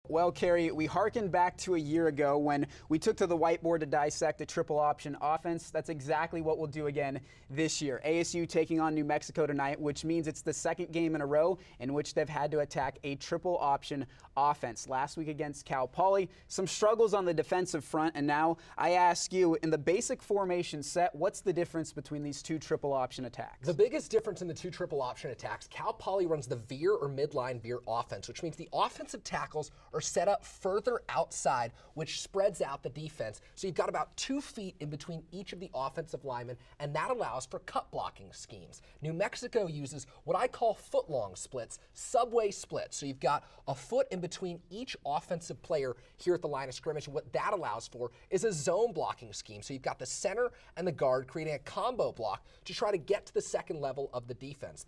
Well, Kerry, we harken back to a year ago when we took to the whiteboard to dissect a triple option offense. That's exactly what we'll do again this year. ASU taking on New Mexico tonight, which means it's the second game in a row in which they've had to attack a triple option offense. Last week against Cal Poly, some struggles on the defensive front, and now I ask you, in the basic formation set, what's the difference between these two triple option attacks? The biggest difference in the two triple option attacks, Cal Poly runs the veer or midline veer offense, which means the offensive tackles are set up further outside, which spreads out the defense. So you've got about 2 feet in between each of the offensive linemen, and that allows for cut blocking schemes. New Mexico uses what I call foot-long splits, subway splits. So you've got a foot in between each offensive player here at the line of scrimmage, and what that allows for is a zone blocking scheme. So you've got the center and the guard creating a combo block to try to get to the second level of the defense.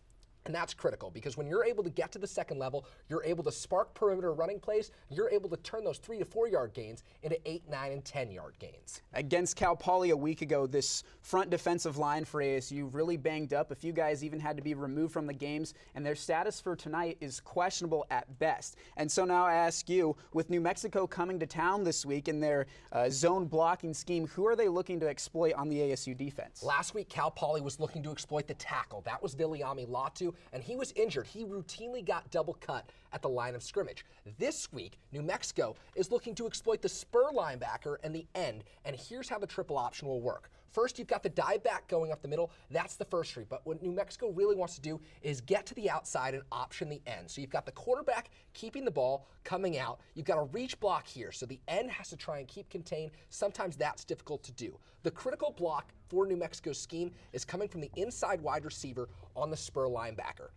And that's critical because when you're able to get to the second level, you're able to spark perimeter running plays. You're able to turn those 3 to 4 yard gains into 8, 9, and 10 yard gains. Against Cal Poly a week ago, this front defensive line for ASU really banged up. A few guys even had to be removed from the games, and their status for tonight is questionable at best. And so now I ask you, with New Mexico coming to town this week in their zone blocking scheme, who are they looking to exploit on the ASU defense? Last week, Cal Poly was looking to exploit the tackle. That was Viliami Latu, and he was injured. He routinely got double cut at the line of scrimmage. This week, New Mexico is looking to exploit the spur linebacker and the end, and here's how the triple option will work. First, you've got the dive back going up the middle. That's the first read, but what New Mexico really wants to do is get to the outside and option the end. So you've got the quarterback keeping the ball, coming out. You've got a reach block here, so the end has to try and keep contained. Sometimes that's difficult to do. The critical block for New Mexico's scheme is coming from the inside wide receiver on the spur linebacker.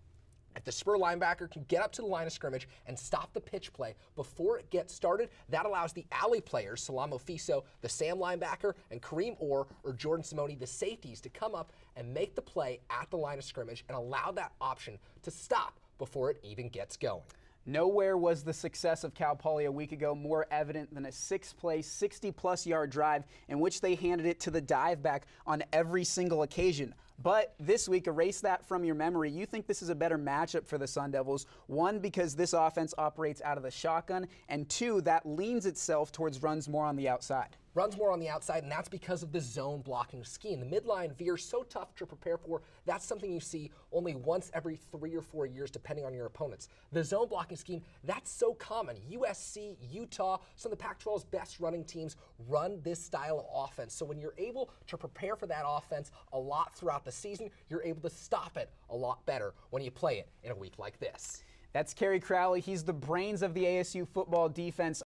If the spur linebacker can get up to the line of scrimmage and stop the pitch play before it gets started, that allows the alley players, Salamo Fiso, the Sam linebacker, and Kareem Orr or Jordan Simone, the safeties, to come up and make the play at the line of scrimmage and allow that option to stop before it even gets going. Nowhere was the success of Cal Poly a week ago more evident than a 6-play, 60-plus yard drive in which they handed it to the dive back on every single occasion. But this week, erase that from your memory. You think this is a better matchup for the Sun Devils. One, because this offense operates out of the shotgun, and two, that leans itself towards runs more on the outside. Runs more on the outside, and that's because of the zone blocking scheme. The midline veer is so tough to prepare for. That's something you see only once every 3 or 4 years, depending on your opponents. The zone blocking scheme, that's so common. USC, Utah, some of the Pac-12's best running teams run this style of offense. So when you're able to prepare for that offense a lot throughout the season, you're able to stop it a lot better when you play it in a week like this. That's Kerry Crowley. He's the brains of the ASU football defense.